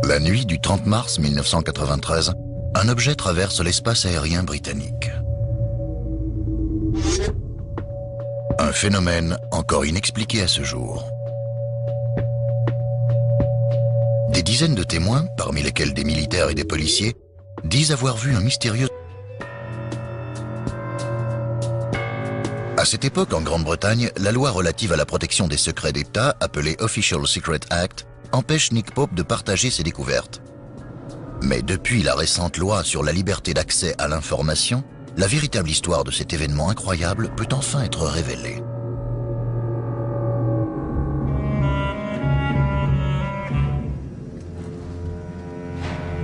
La nuit du 30 mars 1993, un objet traverse l'espace aérien britannique. Un phénomène encore inexpliqué à ce jour. Des dizaines de témoins, parmi lesquels des militaires et des policiers, disent avoir vu un mystérieux... À cette époque, en Grande-Bretagne, la loi relative à la protection des secrets d'État, appelée Official Secret Act, empêche Nick Pope de partager ses découvertes. Mais depuis la récente loi sur la liberté d'accès à l'information, la véritable histoire de cet événement incroyable peut enfin être révélée.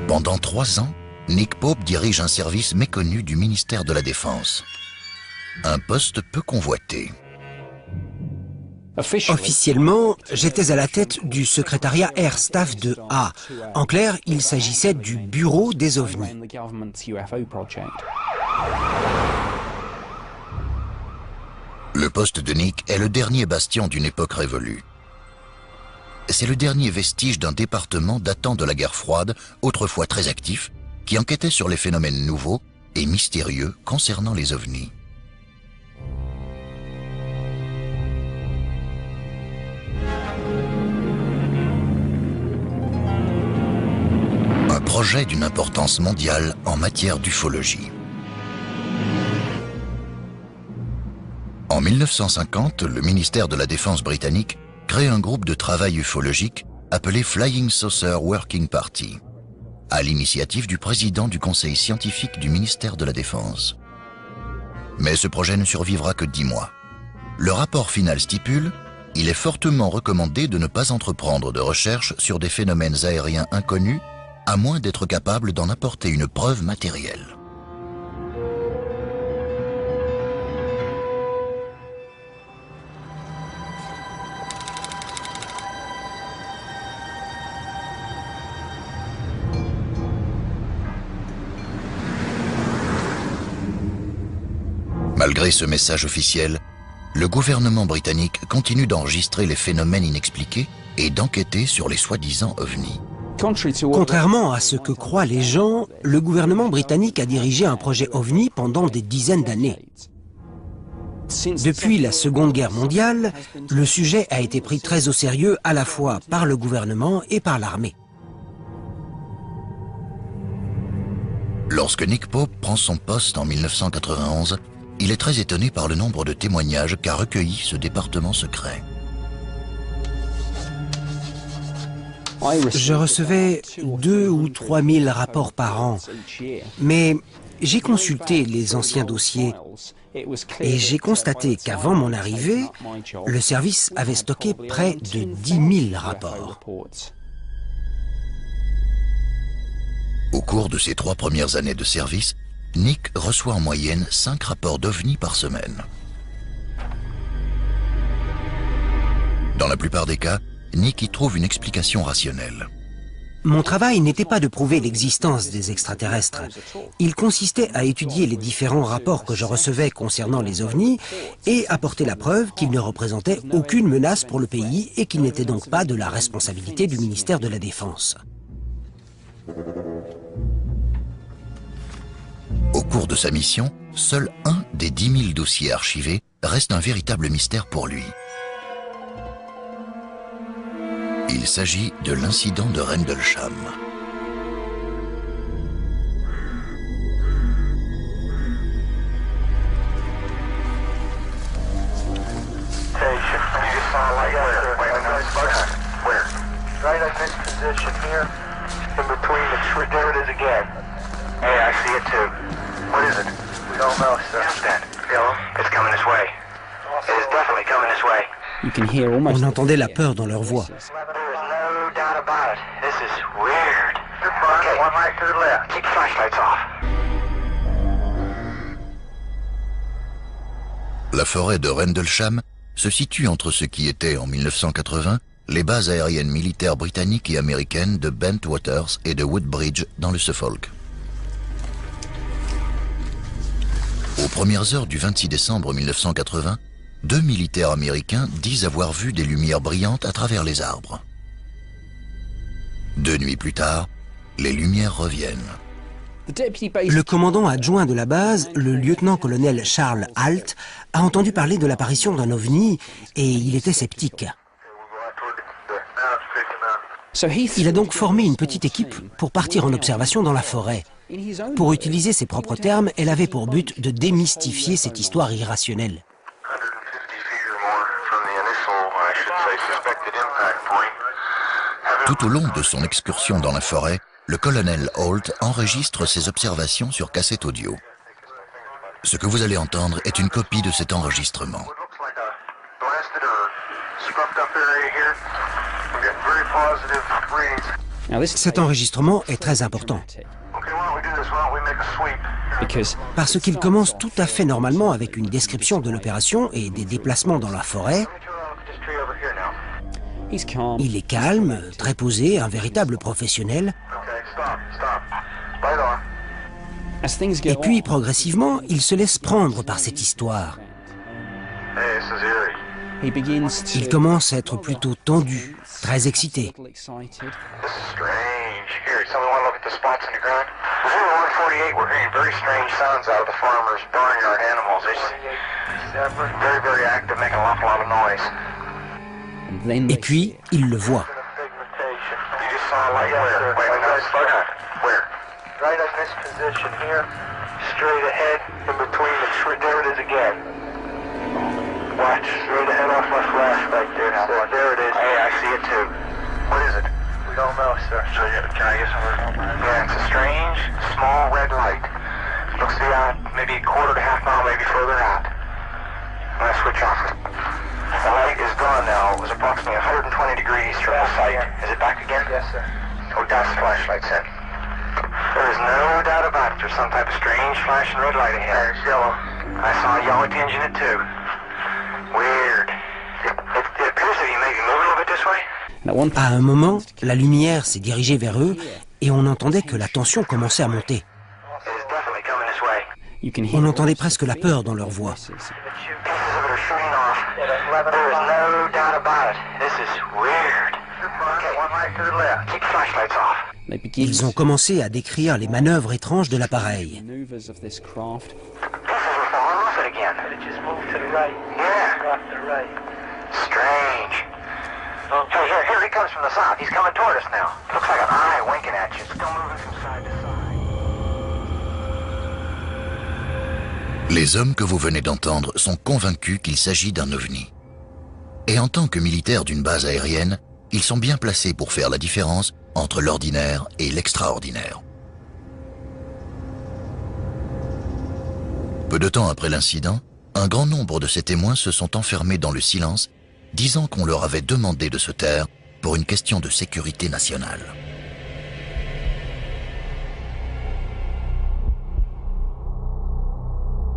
Pendant 3 ans, Nick Pope dirige un service méconnu du ministère de la Défense. Un poste peu convoité. Officiellement, j'étais à la tête du secrétariat Air Staff de A. En clair, il s'agissait du bureau des OVNI. Le poste de Nick est le dernier bastion d'une époque révolue. C'est le dernier vestige d'un département datant de la guerre froide, autrefois très actif, qui enquêtait sur les phénomènes nouveaux et mystérieux concernant les ovnis. Un projet d'une importance mondiale en matière d'ufologie. En 1950, le ministère de la Défense britannique crée un groupe de travail ufologique appelé Flying Saucer Working Party, à l'initiative du président du conseil scientifique du ministère de la Défense. Mais ce projet ne survivra que 10 mois. Le rapport final stipule: il est fortement recommandé de ne pas entreprendre de recherches sur des phénomènes aériens inconnus, à moins d'être capable d'en apporter une preuve matérielle. Malgré ce message officiel, le gouvernement britannique continue d'enregistrer les phénomènes inexpliqués et d'enquêter sur les soi-disant ovnis. Contrairement à ce que croient les gens, le gouvernement britannique a dirigé un projet OVNI pendant des dizaines d'années. Depuis la Seconde Guerre mondiale, le sujet a été pris très au sérieux à la fois par le gouvernement et par l'armée. Lorsque Nick Pope prend son poste en 1991, il est très étonné par le nombre de témoignages qu'a recueilli ce département secret. Je recevais 2 ou 3 000 rapports par an, mais j'ai consulté les anciens dossiers et j'ai constaté qu'avant mon arrivée, le service avait stocké près de 10 000 rapports. Au cours de ses 3 premières années de service, Nick reçoit en moyenne 5 rapports d'OVNI par semaine. Dans la plupart des cas, Nick y trouve une explication rationnelle. Mon travail n'était pas de prouver l'existence des extraterrestres. Il consistait à étudier les différents rapports que je recevais concernant les ovnis et apporter la preuve qu'ils ne représentaient aucune menace pour le pays et qu'ils n'étaient donc pas de la responsabilité du ministère de la Défense. Au cours de sa mission, seul un des 10 000 dossiers archivés reste un véritable mystère pour lui. Il s'agit de l'incident de Rendlesham. On entendait la peur dans leur voix. La forêt de Rendlesham se situe entre ce qui était, en 1980, les bases aériennes militaires britanniques et américaines de Bentwaters et de Woodbridge dans le Suffolk. Aux premières heures du 26 décembre 1980, 2 militaires américains disent avoir vu des lumières brillantes à travers les arbres. 2 nuits plus tard, les lumières reviennent. Le commandant adjoint de la base, le lieutenant-colonel Charles Halt, a entendu parler de l'apparition d'un ovni et il était sceptique. Il a donc formé une petite équipe pour partir en observation dans la forêt. Pour utiliser ses propres termes, elle avait pour but de démystifier cette histoire irrationnelle. Tout au long de son excursion dans la forêt, le colonel Holt enregistre ses observations sur cassette audio. Ce que vous allez entendre est une copie de cet enregistrement. Cet enregistrement est très important parce qu'il commence tout à fait normalement avec une description de l'opération et des déplacements dans la forêt. Il est calme, très posé, un véritable professionnel. Et puis, progressivement, il se laisse prendre par cette histoire. Il commence à être plutôt tendu, très excité. Et puis, il le voit. Watch, straight ahead off my flash back there. There it is. Hey, I see it too. What is it? We don't know, sir. So, can I get some? Yeah, it's a strange, small red light. Looks to be out maybe a quarter to half mile, maybe further out. I'm gonna switch off. The light is gone now. It was approximately 120 degrees from the site. Is it back again? Yes, sir. Oh, that's the flashlight set. There is no doubt about it. There's some type of strange flashing red light ahead. It's yellow. I saw a yellow tinge in it too. Weird. It appears to be maybe moving a little bit this way. À un moment, la lumière s'est dirigée vers eux et on entendait que la tension commençait à monter. It is definitely coming this way. On entendait presque la peur dans leur voix. Pieces of it are shooting off. There is no doubt about it. This is weird. Okay, one right to the left. Keep the flashlights off. Ils ont commencé à décrire les manœuvres étranges de l'appareil. Pieces were falling off it again. It just moved to the right. Yeah. Off to the right. Strange. Hey, here he comes from the south. He's coming toward us now. Looks like an eye winking at you. Still moving from side to side. Les hommes que vous venez d'entendre sont convaincus qu'il s'agit d'un ovni. Et en tant que militaires d'une base aérienne, ils sont bien placés pour faire la différence entre l'ordinaire et l'extraordinaire. Peu de temps après l'incident, un grand nombre de ces témoins se sont enfermés dans le silence, disant qu'on leur avait demandé de se taire pour une question de sécurité nationale.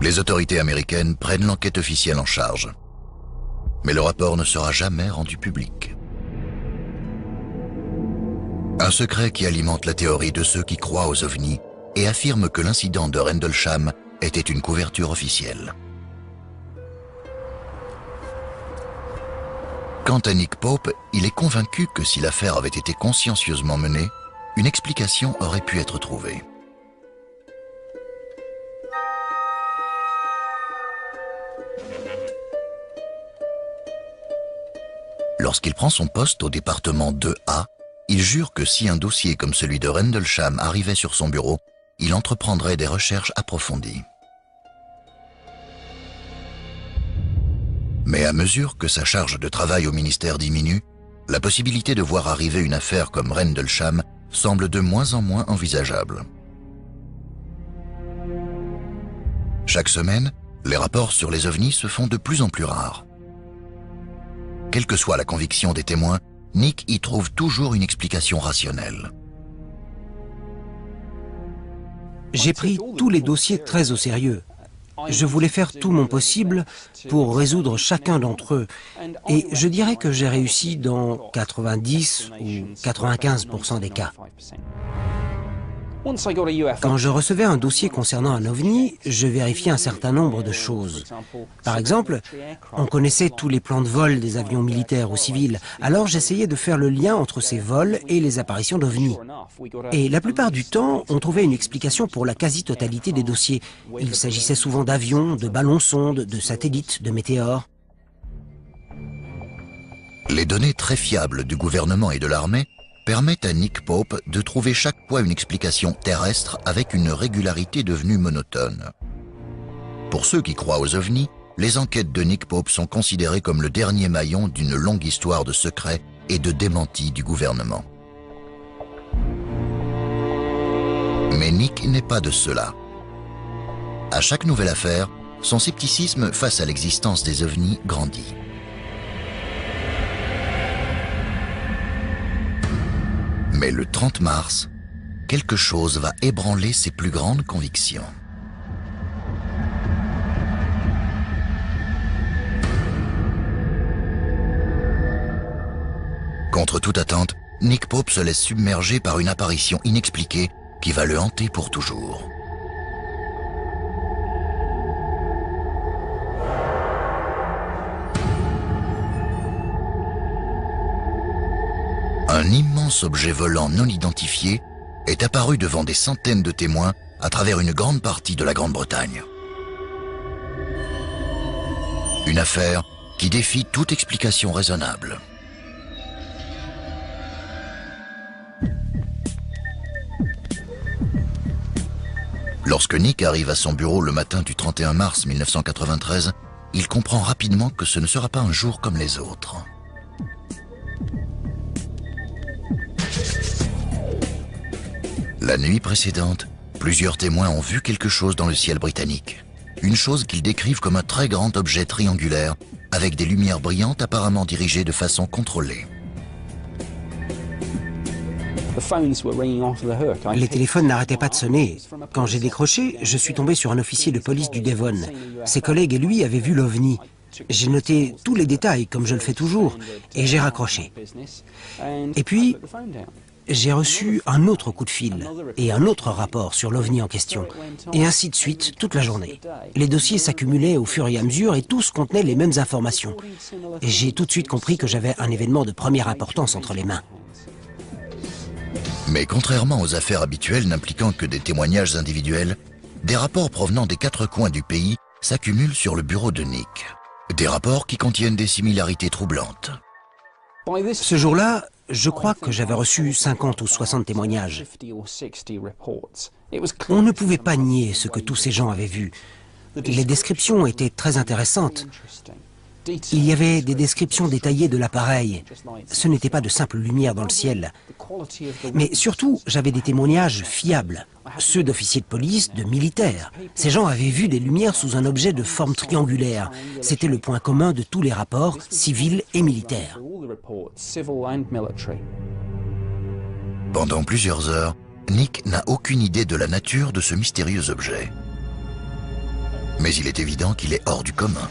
Les autorités américaines prennent l'enquête officielle en charge. Mais le rapport ne sera jamais rendu public. Un secret qui alimente la théorie de ceux qui croient aux ovnis et affirment que l'incident de Rendlesham était une couverture officielle. Quant à Nick Pope, il est convaincu que si l'affaire avait été consciencieusement menée, une explication aurait pu être trouvée. Lorsqu'il prend son poste au département 2A, il jure que si un dossier comme celui de Rendlesham arrivait sur son bureau, il entreprendrait des recherches approfondies. Mais à mesure que sa charge de travail au ministère diminue, la possibilité de voir arriver une affaire comme Rendlesham semble de moins en moins envisageable. Chaque semaine, les rapports sur les ovnis se font de plus en plus rares. Quelle que soit la conviction des témoins, Nick y trouve toujours une explication rationnelle. J'ai pris tous les dossiers très au sérieux. Je voulais faire tout mon possible pour résoudre chacun d'entre eux. Et je dirais que j'ai réussi dans 90 ou 95% des cas. Quand je recevais un dossier concernant un ovni, je vérifiais un certain nombre de choses. Par exemple, on connaissait tous les plans de vol des avions militaires ou civils, alors j'essayais de faire le lien entre ces vols et les apparitions d'ovnis. Et la plupart du temps, on trouvait une explication pour la quasi-totalité des dossiers. Il s'agissait souvent d'avions, de ballons-sondes, de satellites, de météores. Les données très fiables du gouvernement et de l'armée permettent à Nick Pope de trouver chaque fois une explication terrestre avec une régularité devenue monotone. Pour ceux qui croient aux ovnis, les enquêtes de Nick Pope sont considérées comme le dernier maillon d'une longue histoire de secrets et de démentis du gouvernement. Mais Nick n'est pas de ceux-là. À chaque nouvelle affaire, son scepticisme face à l'existence des ovnis grandit. Mais le 30 mars, quelque chose va ébranler ses plus grandes convictions. Contre toute attente, Nick Pope se laisse submerger par une apparition inexpliquée qui va le hanter pour toujours. Un immense objet volant non identifié est apparu devant des centaines de témoins à travers une grande partie de la Grande-Bretagne. Une affaire qui défie toute explication raisonnable. Lorsque Nick arrive à son bureau le matin du 31 mars 1993, il comprend rapidement que ce ne sera pas un jour comme les autres. La nuit précédente, plusieurs témoins ont vu quelque chose dans le ciel britannique. Une chose qu'ils décrivent comme un très grand objet triangulaire, avec des lumières brillantes apparemment dirigées de façon contrôlée. Les téléphones n'arrêtaient pas de sonner. Quand j'ai décroché, je suis tombé sur un officier de police du Devon. Ses collègues et lui avaient vu l'OVNI. J'ai noté tous les détails, comme je le fais toujours, et j'ai raccroché. Et puis, j'ai reçu un autre coup de fil et un autre rapport sur l'OVNI en question, et ainsi de suite toute la journée. Les dossiers s'accumulaient au fur et à mesure et tous contenaient les mêmes informations. Et j'ai tout de suite compris que j'avais un événement de première importance entre les mains. Mais contrairement aux affaires habituelles n'impliquant que des témoignages individuels, des rapports provenant des quatre coins du pays s'accumulent sur le bureau de Nick. Des rapports qui contiennent des similarités troublantes. Ce jour-là, je crois que j'avais reçu 50 ou 60 témoignages. On ne pouvait pas nier ce que tous ces gens avaient vu. Les descriptions étaient très intéressantes. Il y avait des descriptions détaillées de l'appareil. Ce n'était pas de simple lumière dans le ciel. Mais surtout, j'avais des témoignages fiables. Ceux d'officiers de police, de militaires. Ces gens avaient vu des lumières sous un objet de forme triangulaire. C'était le point commun de tous les rapports, civils et militaires. Pendant plusieurs heures, Nick n'a aucune idée de la nature de ce mystérieux objet. Mais il est évident qu'il est hors du commun.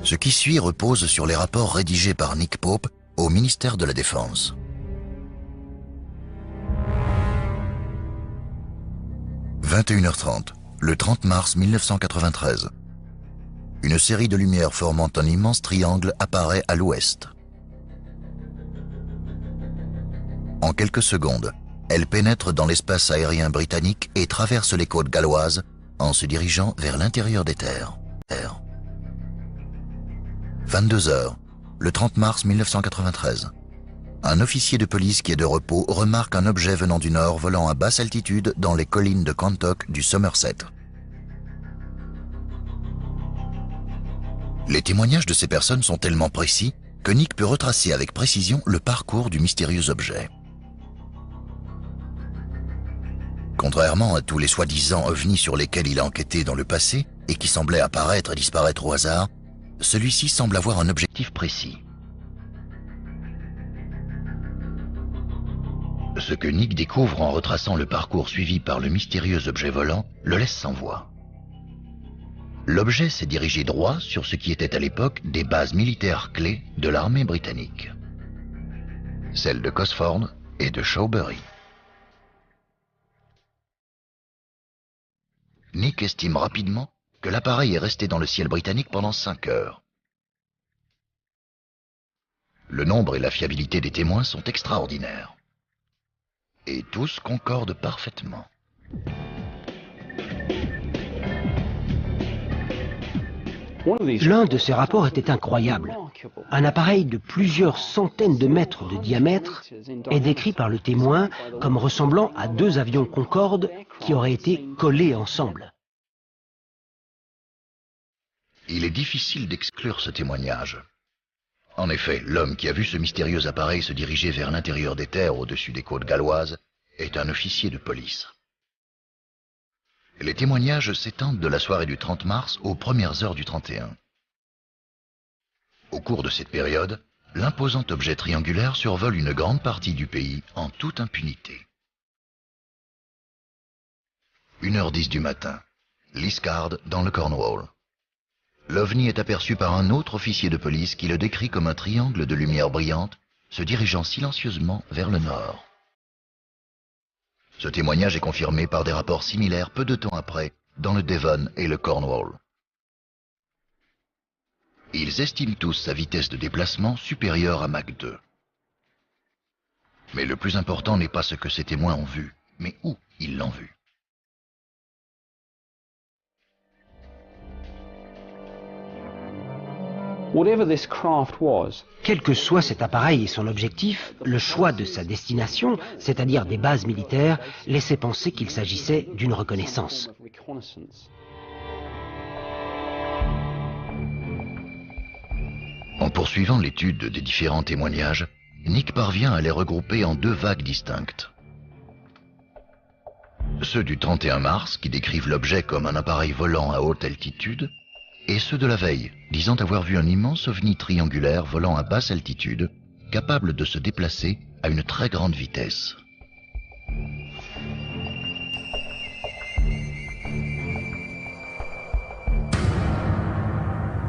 Ce qui suit repose sur les rapports rédigés par Nick Pope au ministère de la Défense. « 21h30, le 30 mars 1993. Une série de lumières formant un immense triangle apparaît à l'ouest. En quelques secondes, elle pénètre dans l'espace aérien britannique et traverse les côtes galloises en se dirigeant vers l'intérieur des terres. 22h, le 30 mars 1993. Un officier de police qui est de repos remarque un objet venant du nord volant à basse altitude dans les collines de Quantock du Somerset. Les témoignages de ces personnes sont tellement précis que Nick peut retracer avec précision le parcours du mystérieux objet. Contrairement à tous les soi-disant ovnis sur lesquels il a enquêté dans le passé et qui semblaient apparaître et disparaître au hasard, celui-ci semble avoir un objectif précis. Ce que Nick découvre en retraçant le parcours suivi par le mystérieux objet volant le laisse sans voix. L'objet s'est dirigé droit sur ce qui était à l'époque des bases militaires clés de l'armée britannique. Celles de Cosford, et de Shawbury. Nick estime rapidement que l'appareil est resté dans le ciel britannique pendant 5 heures. Le nombre et la fiabilité des témoins sont extraordinaires. Et tous concordent parfaitement. L'un de ces rapports était incroyable. Un appareil de plusieurs centaines de mètres de diamètre est décrit par le témoin comme ressemblant à 2 avions Concorde qui auraient été collés ensemble. Il est difficile d'exclure ce témoignage. En effet, l'homme qui a vu ce mystérieux appareil se diriger vers l'intérieur des terres au-dessus des côtes galloises est un officier de police. Les témoignages s'étendent de la soirée du 30 mars aux premières heures du 31. Au cours de cette période, l'imposant objet triangulaire survole une grande partie du pays en toute impunité. 1h10 du matin, Liscard dans le Cornwall. L'OVNI est aperçu par un autre officier de police qui le décrit comme un triangle de lumière brillante se dirigeant silencieusement vers le nord. Ce témoignage est confirmé par des rapports similaires peu de temps après dans le Devon et le Cornwall. Ils estiment tous sa vitesse de déplacement supérieure à Mach 2. Mais le plus important n'est pas ce que ces témoins ont vu, mais où ils l'ont vu. Quel que soit cet appareil et son objectif, le choix de sa destination, c'est-à-dire des bases militaires, laissait penser qu'il s'agissait d'une reconnaissance. En poursuivant l'étude des différents témoignages, Nick parvient à les regrouper en 2 vagues distinctes. Ceux du 31 mars, qui décrivent l'objet comme un appareil volant à haute altitude, et ceux de la veille, disant avoir vu un immense ovni triangulaire volant à basse altitude, capable de se déplacer à une très grande vitesse.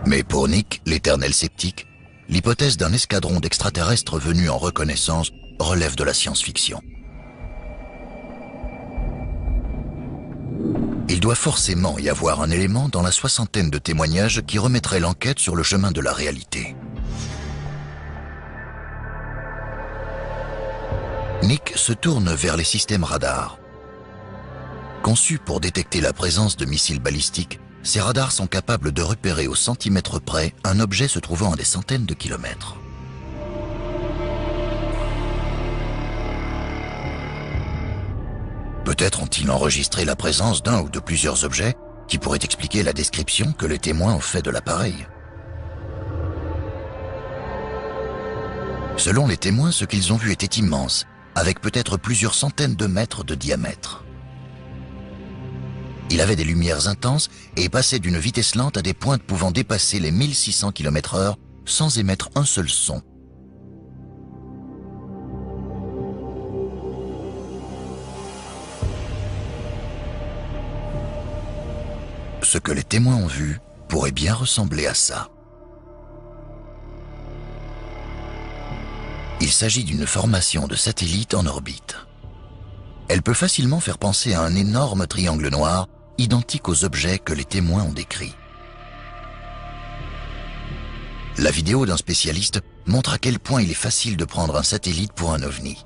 Mais pour Nick, l'éternel sceptique, l'hypothèse d'un escadron d'extraterrestres venus en reconnaissance relève de la science-fiction. Il doit forcément y avoir un élément dans la 60aine de témoignages qui remettrait l'enquête sur le chemin de la réalité. Nick se tourne vers les systèmes radars. Conçus pour détecter la présence de missiles balistiques, ces radars sont capables de repérer au centimètre près un objet se trouvant à des centaines de kilomètres. Peut-être ont-ils enregistré la présence d'un ou de plusieurs objets qui pourraient expliquer la description que les témoins ont fait de l'appareil. Selon les témoins, ce qu'ils ont vu était immense, avec peut-être plusieurs centaines de mètres de diamètre. Il avait des lumières intenses et passait d'une vitesse lente à des pointes pouvant dépasser les 1600 km/h sans émettre un seul son. Ce que les témoins ont vu pourrait bien ressembler à ça. Il s'agit d'une formation de satellites en orbite. Elle peut facilement faire penser à un énorme triangle noir, identique aux objets que les témoins ont décrits. La vidéo d'un spécialiste montre à quel point il est facile de prendre un satellite pour un ovni.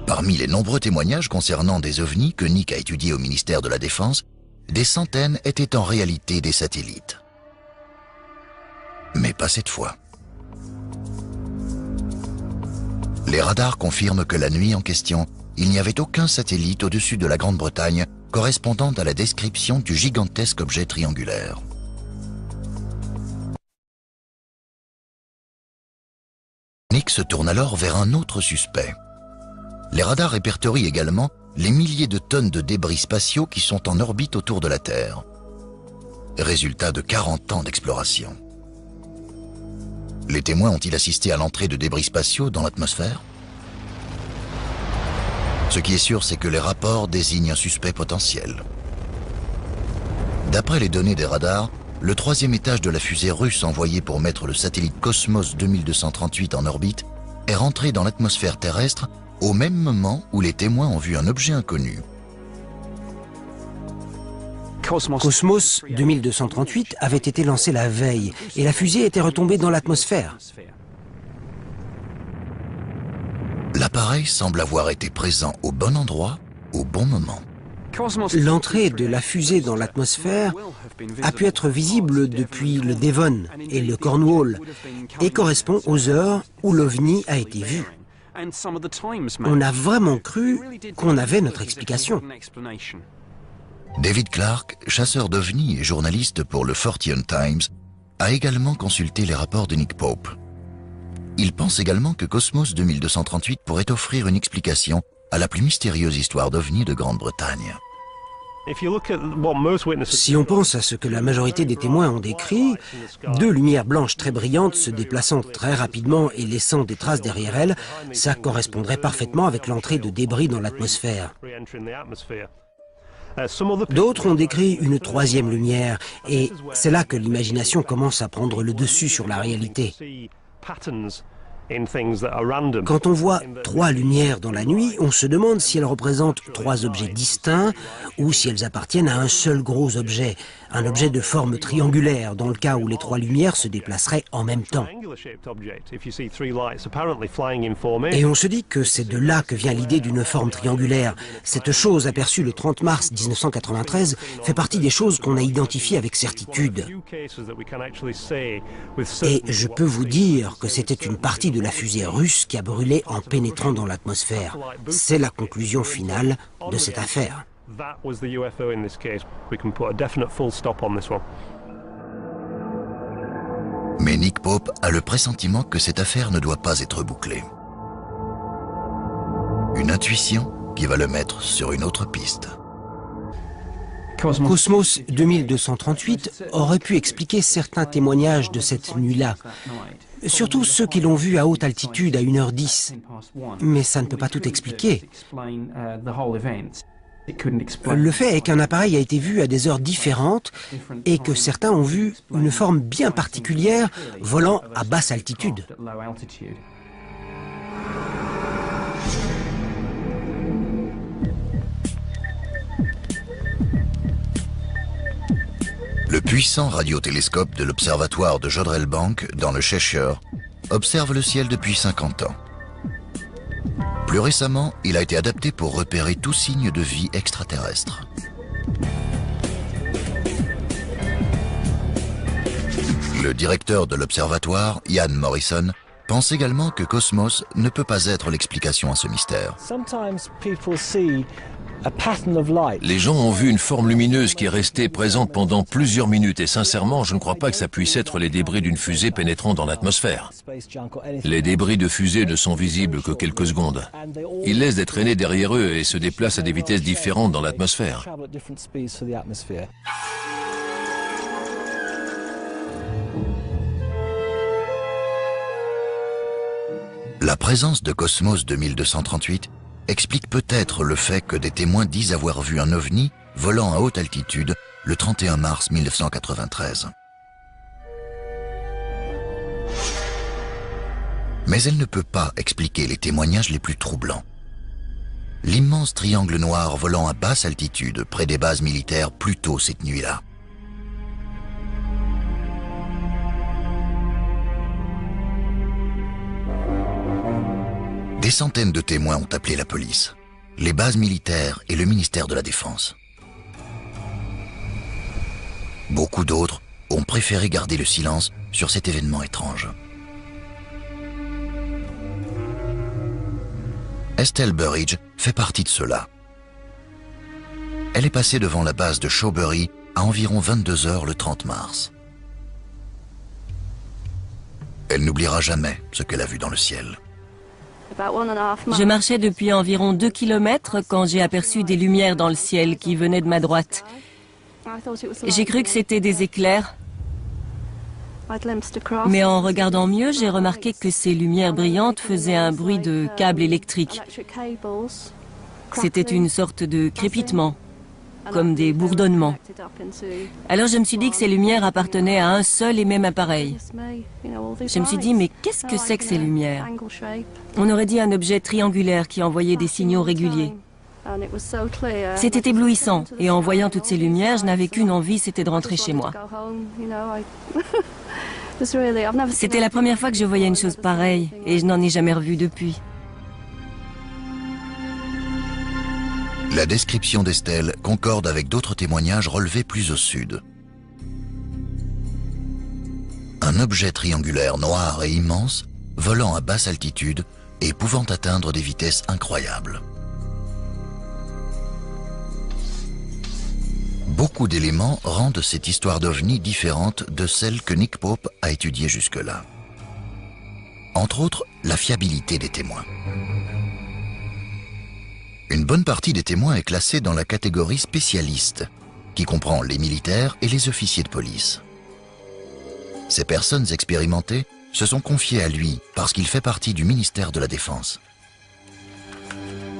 Parmi les nombreux témoignages concernant des ovnis que Nick a étudiés au ministère de la Défense, des centaines étaient en réalité des satellites. Mais pas cette fois. Les radars confirment que la nuit en question, il n'y avait aucun satellite au-dessus de la Grande-Bretagne correspondant à la description du gigantesque objet triangulaire. Nick se tourne alors vers un autre suspect. Les radars répertorient également les milliers de tonnes de débris spatiaux qui sont en orbite autour de la Terre. Résultat de 40 ans d'exploration. Les témoins ont-ils assisté à l'entrée de débris spatiaux dans l'atmosphère? Ce qui est sûr, c'est que les rapports désignent un suspect potentiel. D'après les données des radars, le 3e étage de la fusée russe envoyée pour mettre le satellite Cosmos 2238 en orbite est rentré dans l'atmosphère terrestre au même moment où les témoins ont vu un objet inconnu. Cosmos 2238 avait été lancé la veille et la fusée était retombée dans l'atmosphère. L'appareil semble avoir été présent au bon endroit, au bon moment. L'entrée de la fusée dans l'atmosphère a pu être visible depuis le Devon et le Cornwall et correspond aux heures où l'OVNI a été vu. On a vraiment cru qu'on avait notre explication. David Clark, chasseur d'OVNI et journaliste pour le Fortean Times, a également consulté les rapports de Nick Pope. Il pense également que Cosmos 2238 pourrait offrir une explication à la plus mystérieuse histoire d'OVNI de Grande-Bretagne. Si on pense à ce que la majorité des témoins ont décrit, deux lumières blanches très brillantes se déplaçant très rapidement et laissant des traces derrière elles, ça correspondrait parfaitement avec l'entrée de débris dans l'atmosphère. D'autres ont décrit une troisième lumière, et c'est là que l'imagination commence à prendre le dessus sur la réalité. Quand on voit trois lumières dans la nuit, on se demande si elles représentent trois objets distincts ou si elles appartiennent à un seul gros objet, un objet de forme triangulaire, dans le cas où les trois lumières se déplaceraient en même temps. Et on se dit que c'est de là que vient l'idée d'une forme triangulaire. Cette chose aperçue le 30 mars 1993 fait partie des choses qu'on a identifiées avec certitude. Et je peux vous dire que c'était une partie de la fusée russe qui a brûlé en pénétrant dans l'atmosphère. C'est la conclusion finale de cette affaire. Mais Nick Pope a le pressentiment que cette affaire ne doit pas être bouclée. Une intuition qui va le mettre sur une autre piste. Cosmos 2238 aurait pu expliquer certains témoignages de cette nuit-là, surtout ceux qui l'ont vu à haute altitude à 1h10. Mais ça ne peut pas tout expliquer. Le fait est qu'un appareil a été vu à des heures différentes et que certains ont vu une forme bien particulière volant à basse altitude. Le puissant radiotélescope de l'observatoire de Jodrell Bank, dans le Cheshire, observe le ciel depuis 50 ans. Plus récemment, il a été adapté pour repérer tout signe de vie extraterrestre. Le directeur de l'observatoire, Ian Morrison, pense également que Cosmos ne peut pas être l'explication à ce mystère. Les gens ont vu une forme lumineuse qui est restée présente pendant plusieurs minutes et sincèrement, je ne crois pas que ça puisse être les débris d'une fusée pénétrant dans l'atmosphère. Les débris de fusée ne sont visibles que quelques secondes. Ils laissent des traînées derrière eux et se déplacent à des vitesses différentes dans l'atmosphère. La présence de Cosmos 2238 explique peut-être le fait que des témoins disent avoir vu un ovni volant à haute altitude le 31 mars 1993. Mais elle ne peut pas expliquer les témoignages les plus troublants. L'immense triangle noir volant à basse altitude près des bases militaires plus tôt cette nuit-là. Des centaines de témoins ont appelé la police, les bases militaires et le ministère de la Défense. Beaucoup d'autres ont préféré garder le silence sur cet événement étrange. Estelle Burridge fait partie de ceux-là. Elle est passée devant la base de Shawbury à environ 22 heures le 30 mars. Elle n'oubliera jamais ce qu'elle a vu dans le ciel. Je marchais depuis environ 2 kilomètres quand j'ai aperçu des lumières dans le ciel qui venaient de ma droite. J'ai cru que c'était des éclairs, mais en regardant mieux, j'ai remarqué que ces lumières brillantes faisaient un bruit de câbles électriques. C'était une sorte de crépitement. comme des bourdonnements. Alors je me suis dit que ces lumières appartenaient à un seul et même appareil. Je me suis dit, mais qu'est-ce que c'est que ces lumières? On aurait dit un objet triangulaire qui envoyait des signaux réguliers. C'était éblouissant, et en voyant toutes ces lumières, je n'avais qu'une envie, c'était de rentrer chez moi. C'était la première fois que je voyais une chose pareille, et je n'en ai jamais revu depuis. La description d'Estelle concorde avec d'autres témoignages relevés plus au sud. Un objet triangulaire noir et immense, volant à basse altitude et pouvant atteindre des vitesses incroyables. Beaucoup d'éléments rendent cette histoire d'OVNI différente de celle que Nick Pope a étudiée jusque-là. Entre autres, la fiabilité des témoins. Une bonne partie des témoins est classée dans la catégorie spécialiste, qui comprend les militaires et les officiers de police. Ces personnes expérimentées se sont confiées à lui parce qu'il fait partie du ministère de la Défense.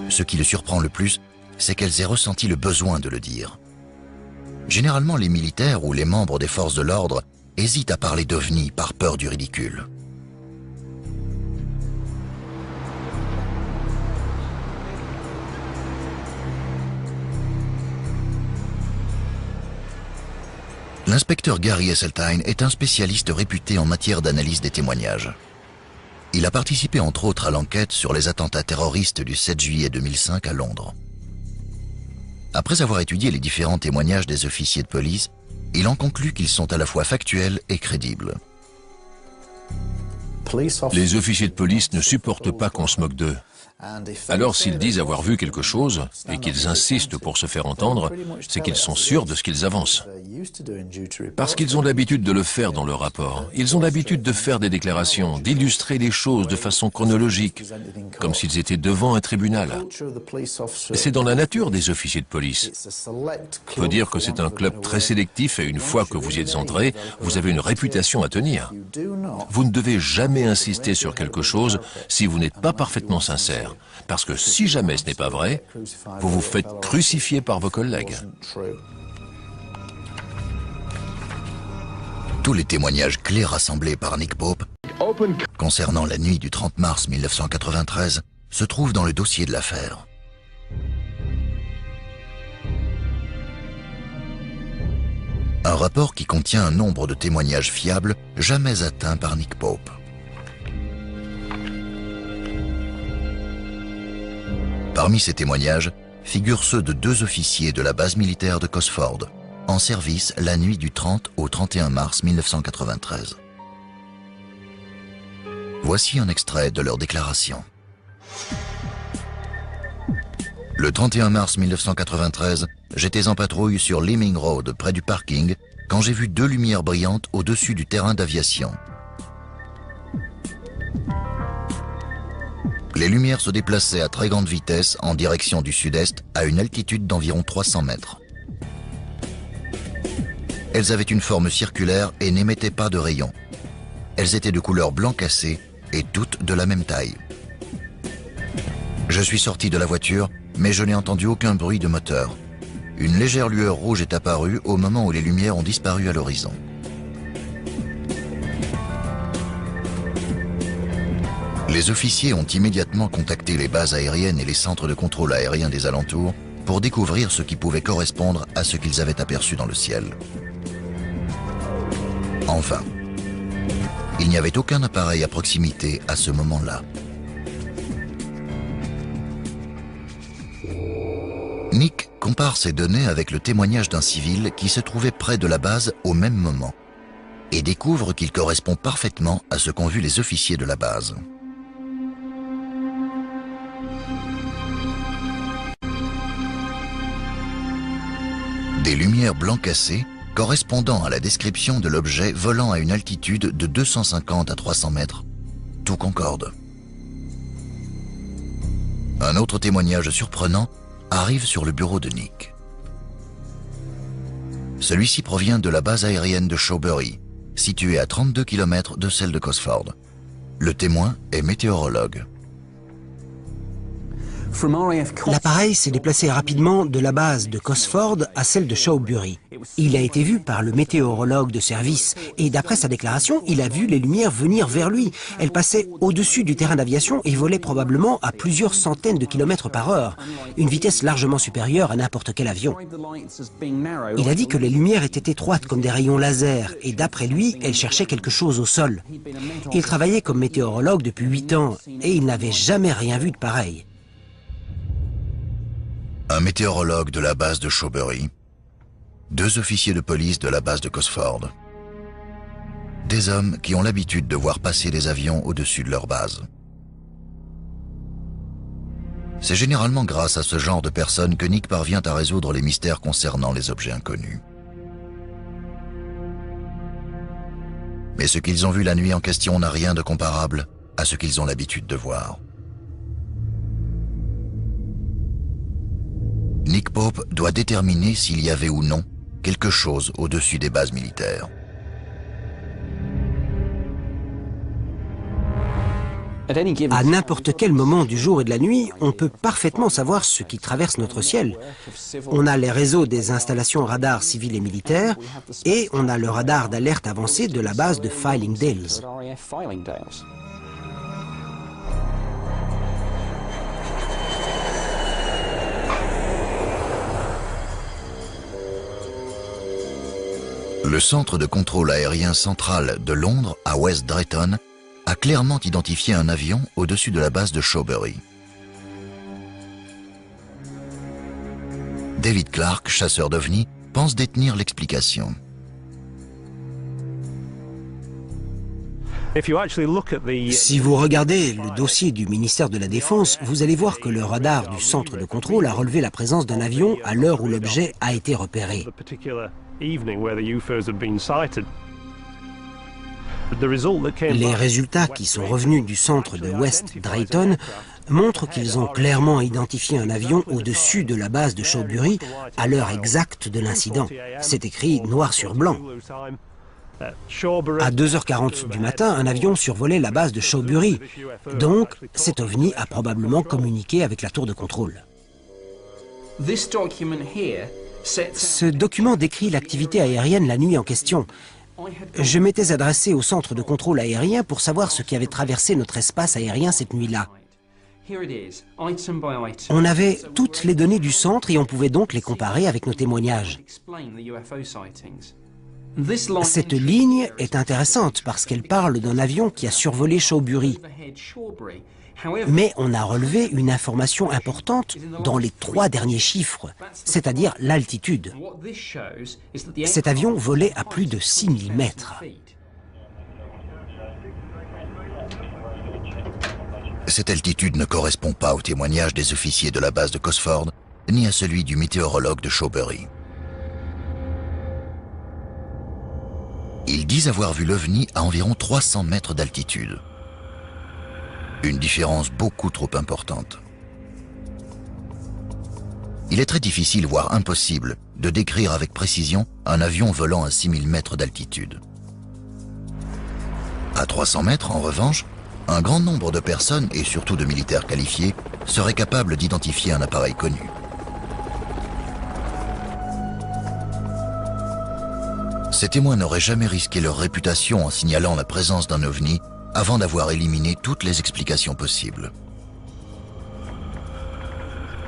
Ce qui le surprend le plus, c'est qu'elles aient ressenti le besoin de le dire. Généralement, les militaires ou les membres des forces de l'ordre hésitent à parler d'OVNI par peur du ridicule. L'inspecteur Gary Esseltine est un spécialiste réputé en matière d'analyse des témoignages. Il a participé entre autres à l'enquête sur les attentats terroristes du 7 juillet 2005 à Londres. Après avoir étudié les différents témoignages des officiers de police, il en conclut qu'ils sont à la fois factuels et crédibles. Les officiers de police ne supportent pas qu'on se moque d'eux. Alors s'ils disent avoir vu quelque chose et qu'ils insistent pour se faire entendre, c'est qu'ils sont sûrs de ce qu'ils avancent. Parce qu'ils ont l'habitude de le faire dans leur rapport. Ils ont l'habitude de faire des déclarations, d'illustrer les choses de façon chronologique, comme s'ils étaient devant un tribunal. C'est dans la nature des officiers de police. On peut dire que c'est un club très sélectif et une fois que vous y êtes entré, vous avez une réputation à tenir. Vous ne devez jamais insister sur quelque chose si vous n'êtes pas parfaitement sincère. Parce que si jamais ce n'est pas vrai, vous vous faites crucifier par vos collègues. Tous les témoignages clés rassemblés par Nick Pope concernant la nuit du 30 mars 1993 se trouvent dans le dossier de l'affaire. Un rapport qui contient un nombre de témoignages fiables jamais atteints par Nick Pope. Parmi ces témoignages figurent ceux de 2 officiers de la base militaire de Cosford, en service la nuit du 30 au 31 mars 1993. Voici un extrait de leur déclaration. Le 31 mars 1993, j'étais en patrouille sur Leeming Road, près du parking, quand j'ai vu 2 lumières brillantes au-dessus du terrain d'aviation. Les lumières se déplaçaient à très grande vitesse en direction du sud-est à une altitude d'environ 300 mètres. Elles avaient une forme circulaire et n'émettaient pas de rayons. Elles étaient de couleur blanc cassé et toutes de la même taille. Je suis sorti de la voiture, mais je n'ai entendu aucun bruit de moteur. Une légère lueur rouge est apparue au moment où les lumières ont disparu à l'horizon. Les officiers ont immédiatement contacté les bases aériennes et les centres de contrôle aérien des alentours pour découvrir ce qui pouvait correspondre à ce qu'ils avaient aperçu dans le ciel. Enfin, il n'y avait aucun appareil à proximité à ce moment-là. Nick compare ces données avec le témoignage d'un civil qui se trouvait près de la base au même moment et découvre qu'il correspond parfaitement à ce qu'ont vu les officiers de la base. Des lumières blanc cassé correspondant à la description de l'objet volant à une altitude de 250 à 300 mètres. Tout concorde. Un autre témoignage surprenant arrive sur le bureau de Nick. Celui-ci provient de la base aérienne de Shawbury, située à 32 km de celle de Cosford. Le témoin est météorologue. L'appareil s'est déplacé rapidement de la base de Cosford à celle de Shawbury. Il a été vu par le météorologue de service et d'après sa déclaration, il a vu les lumières venir vers lui. Elles passaient au-dessus du terrain d'aviation et volaient probablement à plusieurs centaines de kilomètres par heure, une vitesse largement supérieure à n'importe quel avion. Il a dit que les lumières étaient étroites comme des rayons laser et d'après lui, elles cherchaient quelque chose au sol. Il travaillait comme météorologue depuis 8 ans et il n'avait jamais rien vu de pareil. Un météorologue de la base de Shawbury, 2 officiers de police de la base de Cosford. Des hommes qui ont l'habitude de voir passer des avions au-dessus de leur base. C'est généralement grâce à ce genre de personnes que Nick parvient à résoudre les mystères concernant les objets inconnus. Mais ce qu'ils ont vu la nuit en question n'a rien de comparable à ce qu'ils ont l'habitude de voir. Nick Pope doit déterminer s'il y avait ou non quelque chose au-dessus des bases militaires. À n'importe quel moment du jour et de la nuit, on peut parfaitement savoir ce qui traverse notre ciel. On a les réseaux des installations radars civiles et militaires et on a le radar d'alerte avancé de la base de Fylingdales. Le centre de contrôle aérien central de Londres à West Drayton a clairement identifié un avion au-dessus de la base de Shawbury. David Clark, chasseur d'ovnis, pense détenir l'explication. Si vous regardez le dossier du ministère de la Défense, vous allez voir que le radar du centre de contrôle a relevé la présence d'un avion à l'heure où l'objet a été repéré. Les résultats qui sont revenus du centre de West Drayton montrent qu'ils ont clairement identifié un avion au-dessus de la base de Shawbury à l'heure exacte de l'incident. C'est écrit noir sur blanc. À 2h40 du matin, un avion survolait la base de Shawbury. Donc, cet ovni a probablement communiqué avec la tour de contrôle. Ce document décrit l'activité aérienne la nuit en question. Je m'étais adressé au centre de contrôle aérien pour savoir ce qui avait traversé notre espace aérien cette nuit-là. On avait toutes les données du centre et on pouvait donc les comparer avec nos témoignages. Cette ligne est intéressante parce qu'elle parle d'un avion qui a survolé Shawbury. Mais on a relevé une information importante dans les 3 derniers chiffres, c'est-à-dire l'altitude. Cet avion volait à plus de 6000 mètres. Cette altitude ne correspond pas au témoignage des officiers de la base de Cosford, ni à celui du météorologue de Shawbury. Ils disent avoir vu l'OVNI à environ 300 mètres d'altitude. Une différence beaucoup trop importante. Il est très difficile, voire impossible, de décrire avec précision un avion volant à 6000 mètres d'altitude. À 300 mètres, en revanche, un grand nombre de personnes, et surtout de militaires qualifiés, seraient capables d'identifier un appareil connu. Ces témoins n'auraient jamais risqué leur réputation en signalant la présence d'un ovni avant d'avoir éliminé toutes les explications possibles.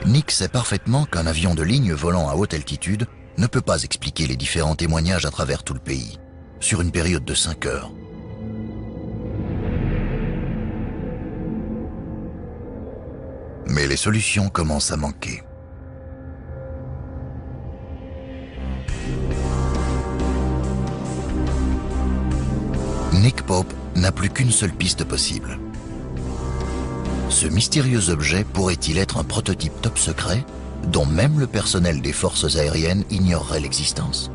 Nick sait parfaitement qu'un avion de ligne volant à haute altitude ne peut pas expliquer les différents témoignages à travers tout le pays, sur une période de 5 heures. Mais les solutions commencent à manquer. Nick Pope n'a plus qu'une seule piste possible. Ce mystérieux objet pourrait-il être un prototype top secret dont même le personnel des forces aériennes ignorerait l'existence?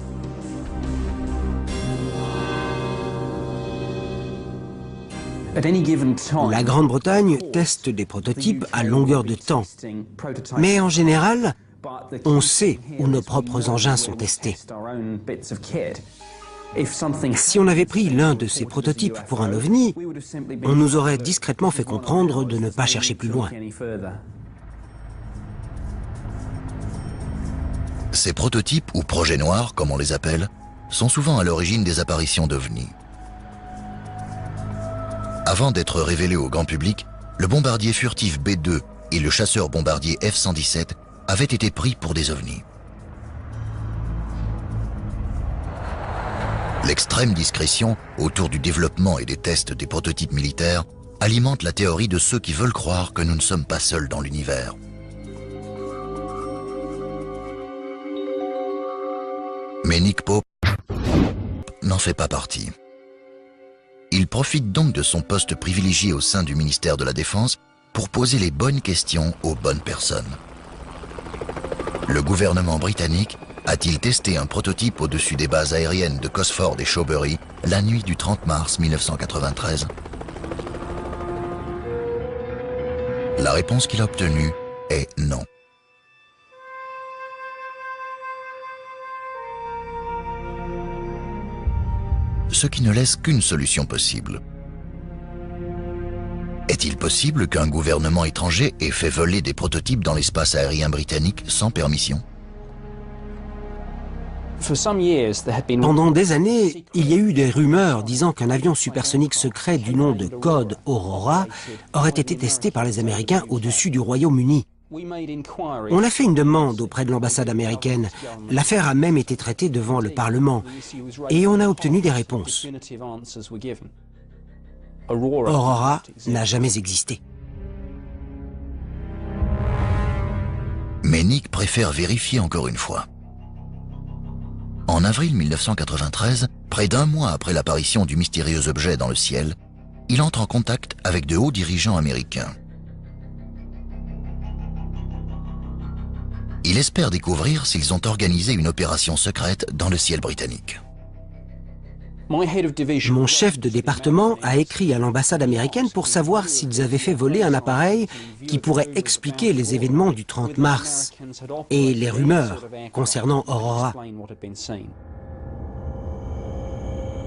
La Grande-Bretagne teste des prototypes à longueur de temps. Mais en général, on sait où nos propres engins sont testés. Si on avait pris l'un de ces prototypes pour un ovni, on nous aurait discrètement fait comprendre de ne pas chercher plus loin. Ces prototypes, ou projets noirs, comme on les appelle, sont souvent à l'origine des apparitions d'OVNI. Avant d'être révélés au grand public, le bombardier furtif B-2 et le chasseur-bombardier F-117 avaient été pris pour des ovnis. L'extrême discrétion autour du développement et des tests des prototypes militaires alimente la théorie de ceux qui veulent croire que nous ne sommes pas seuls dans l'univers. Mais Nick Pope n'en fait pas partie. Il profite donc de son poste privilégié au sein du ministère de la Défense pour poser les bonnes questions aux bonnes personnes. Le gouvernement britannique a-t-il testé un prototype au-dessus des bases aériennes de Cosford et Shawbury la nuit du 30 mars 1993 ? La réponse qu'il a obtenue est non. Ce qui ne laisse qu'une solution possible. Est-il possible qu'un gouvernement étranger ait fait voler des prototypes dans l'espace aérien britannique sans permission ? Pendant des années, il y a eu des rumeurs disant qu'un avion supersonique secret du nom de code Aurora aurait été testé par les Américains au-dessus du Royaume-Uni. On a fait une demande auprès de l'ambassade américaine. L'affaire a même été traitée devant le Parlement et on a obtenu des réponses. Aurora n'a jamais existé. Mais Nick préfère vérifier encore une fois. En avril 1993, près d'un mois après l'apparition du mystérieux objet dans le ciel, il entre en contact avec de hauts dirigeants américains. Il espère découvrir s'ils ont organisé une opération secrète dans le ciel britannique. Mon chef de département a écrit à l'ambassade américaine pour savoir s'ils avaient fait voler un appareil qui pourrait expliquer les événements du 30 mars et les rumeurs concernant Aurora.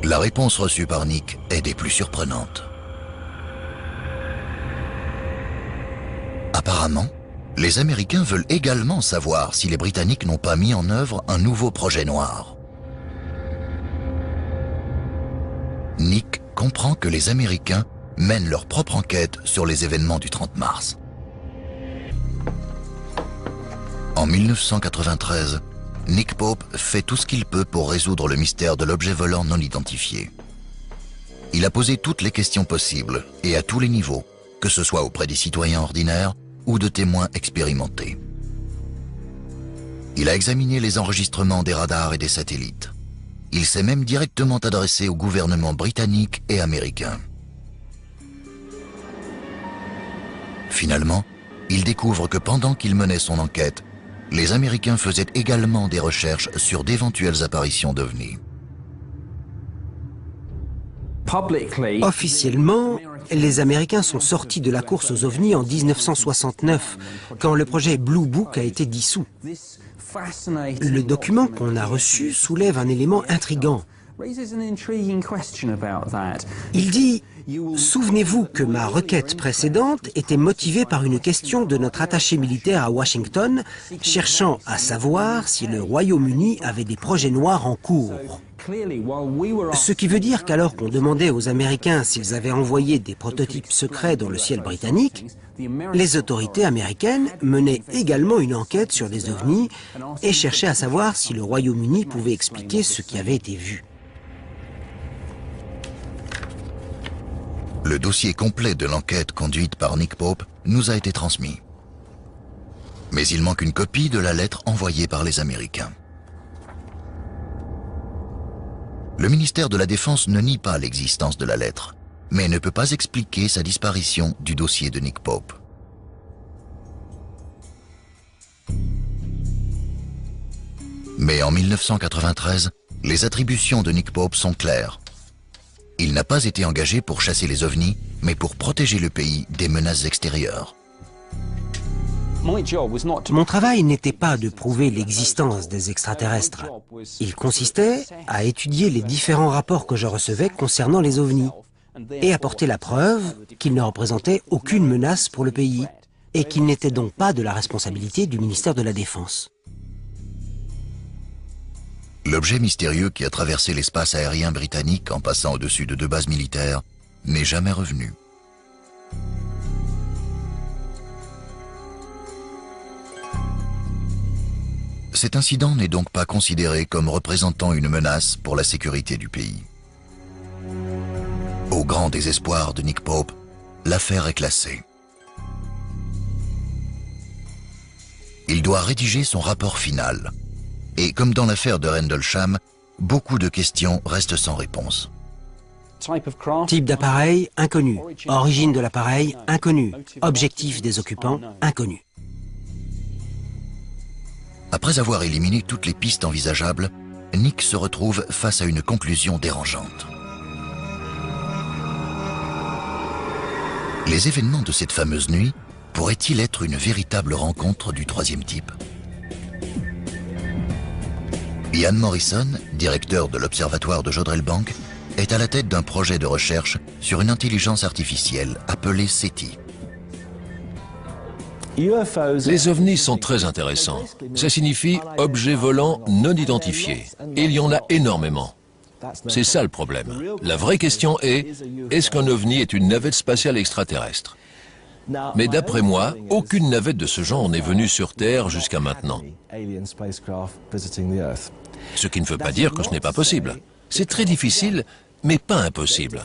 La réponse reçue par Nick est des plus surprenantes. Apparemment, les Américains veulent également savoir si les Britanniques n'ont pas mis en œuvre un nouveau projet noir. Nick comprend que les Américains mènent leur propre enquête sur les événements du 30 mars. En 1993, Nick Pope fait tout ce qu'il peut pour résoudre le mystère de l'objet volant non identifié. Il a posé toutes les questions possibles et à tous les niveaux, que ce soit auprès des citoyens ordinaires ou de témoins expérimentés. Il a examiné les enregistrements des radars et des satellites. Il s'est même directement adressé au gouvernement britannique et américain. Finalement, il découvre que pendant qu'il menait son enquête, les Américains faisaient également des recherches sur d'éventuelles apparitions d'OVNI. Officiellement, les Américains sont sortis de la course aux ovnis en 1969, quand le projet Blue Book a été dissous. Le document qu'on a reçu soulève un élément intrigant. Il dit « Souvenez-vous que ma requête précédente était motivée par une question de notre attaché militaire à Washington, cherchant à savoir si le Royaume-Uni avait des projets noirs en cours. » Ce qui veut dire qu'alors qu'on demandait aux Américains s'ils avaient envoyé des prototypes secrets dans le ciel britannique, les autorités américaines menaient également une enquête sur des ovnis et cherchaient à savoir si le Royaume-Uni pouvait expliquer ce qui avait été vu. Le dossier complet de l'enquête conduite par Nick Pope nous a été transmis. Mais il manque une copie de la lettre envoyée par les Américains. Le ministère de la Défense ne nie pas l'existence de la lettre, mais ne peut pas expliquer sa disparition du dossier de Nick Pope. Mais en 1993, les attributions de Nick Pope sont claires. Il n'a pas été engagé pour chasser les ovnis, mais pour protéger le pays des menaces extérieures. Mon travail n'était pas de prouver l'existence des extraterrestres. Il consistait à étudier les différents rapports que je recevais concernant les ovnis et apporter la preuve qu'ils ne représentaient aucune menace pour le pays et qu'ils n'étaient donc pas de la responsabilité du ministère de la Défense. L'objet mystérieux qui a traversé l'espace aérien britannique en passant au-dessus de 2 bases militaires n'est jamais revenu. Cet incident n'est donc pas considéré comme représentant une menace pour la sécurité du pays. Au grand désespoir de Nick Pope, l'affaire est classée. Il doit rédiger son rapport final. Et comme dans l'affaire de Rendlesham, beaucoup de questions restent sans réponse. Type d'appareil, inconnu. Origine de l'appareil, inconnu. Objectif des occupants, inconnu. Après avoir éliminé toutes les pistes envisageables, Nick se retrouve face à une conclusion dérangeante. Les événements de cette fameuse nuit pourraient-ils être une véritable rencontre du troisième type? Ian Morrison, directeur de l'Observatoire de Jodrell Bank, est à la tête d'un projet de recherche sur une intelligence artificielle appelée SETI. Les ovnis sont très intéressants. Ça signifie objets volants non identifiés. Et il y en a énormément. C'est ça le problème. La vraie question est-ce qu'un ovni est une navette spatiale extraterrestre? Mais d'après moi, aucune navette de ce genre n'est venue sur Terre jusqu'à maintenant. Ce qui ne veut pas dire que ce n'est pas possible. C'est très difficile, mais pas impossible.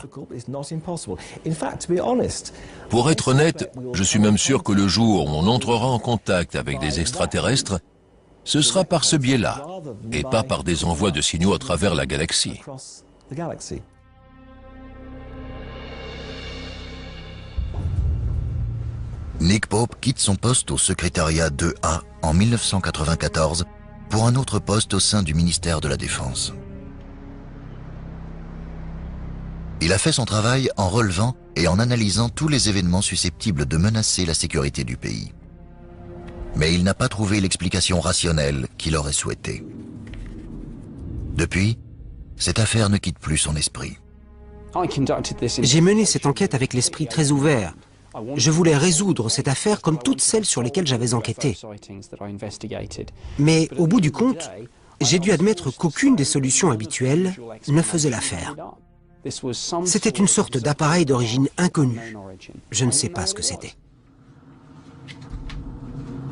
Pour être honnête, je suis même sûr que le jour où on entrera en contact avec des extraterrestres, ce sera par ce biais-là, et pas par des envois de signaux à travers la galaxie. Nick Pope quitte son poste au secrétariat 2A en 1994 pour un autre poste au sein du ministère de la Défense. Il a fait son travail en relevant et en analysant tous les événements susceptibles de menacer la sécurité du pays. Mais il n'a pas trouvé l'explication rationnelle qu'il aurait souhaitée. Depuis, cette affaire ne quitte plus son esprit. J'ai mené cette enquête avec l'esprit très ouvert. Je voulais résoudre cette affaire comme toutes celles sur lesquelles j'avais enquêté. Mais au bout du compte, j'ai dû admettre qu'aucune des solutions habituelles ne faisait l'affaire. C'était une sorte d'appareil d'origine inconnue. Je ne sais pas ce que c'était.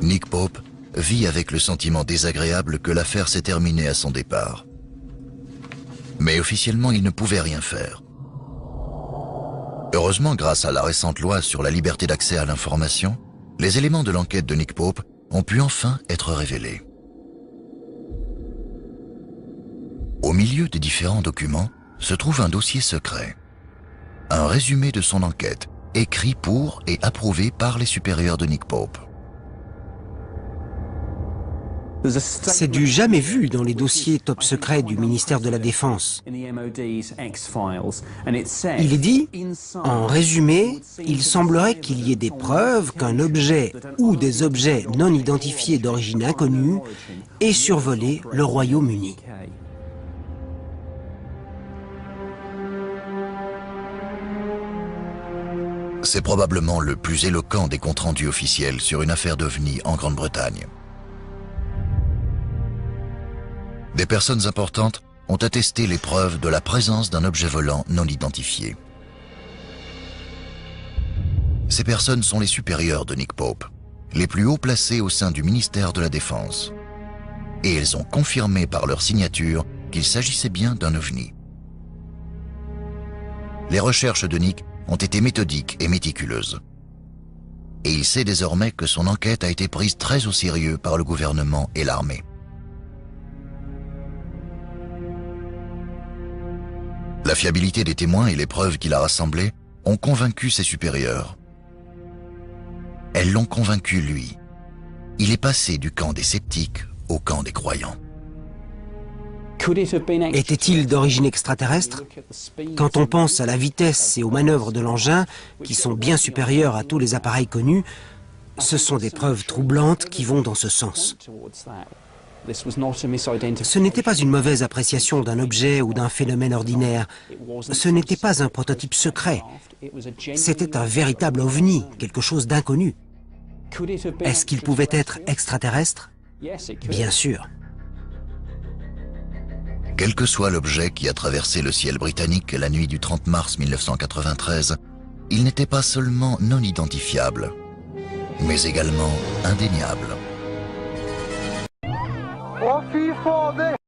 Nick Pope vit avec le sentiment désagréable que l'affaire s'est terminée à son départ. Mais officiellement, il ne pouvait rien faire. Heureusement, grâce à la récente loi sur la liberté d'accès à l'information, les éléments de l'enquête de Nick Pope ont pu enfin être révélés. Au milieu des différents documents se trouve un dossier secret. Un résumé de son enquête, écrit pour et approuvé par les supérieurs de Nick Pope. C'est du jamais vu dans les dossiers top secrets du ministère de la Défense. Il est dit, en résumé, il semblerait qu'il y ait des preuves qu'un objet ou des objets non identifiés d'origine inconnue aient survolé le Royaume-Uni. C'est probablement le plus éloquent des comptes rendus officiels sur une affaire d'OVNI en Grande-Bretagne. Des personnes importantes ont attesté les preuves de la présence d'un objet volant non identifié. Ces personnes sont les supérieurs de Nick Pope, les plus hauts placés au sein du ministère de la Défense. Et elles ont confirmé par leur signature qu'il s'agissait bien d'un OVNI. Les recherches de Nick ont été méthodiques et méticuleuses. Et il sait désormais que son enquête a été prise très au sérieux par le gouvernement et l'armée. La fiabilité des témoins et les preuves qu'il a rassemblées ont convaincu ses supérieurs. Elles l'ont convaincu lui. Il est passé du camp des sceptiques au camp des croyants. Était-il d'origine extraterrestre? Quand on pense à la vitesse et aux manœuvres de l'engin, qui sont bien supérieures à tous les appareils connus, ce sont des preuves troublantes qui vont dans ce sens. Ce n'était pas une mauvaise appréciation d'un objet ou d'un phénomène ordinaire. Ce n'était pas un prototype secret. C'était un véritable ovni, quelque chose d'inconnu. Est-ce qu'il pouvait être extraterrestre? Bien sûr. Quel que soit l'objet qui a traversé le ciel britannique la nuit du 30 mars 1993, il n'était pas seulement non identifiable, mais également indéniable.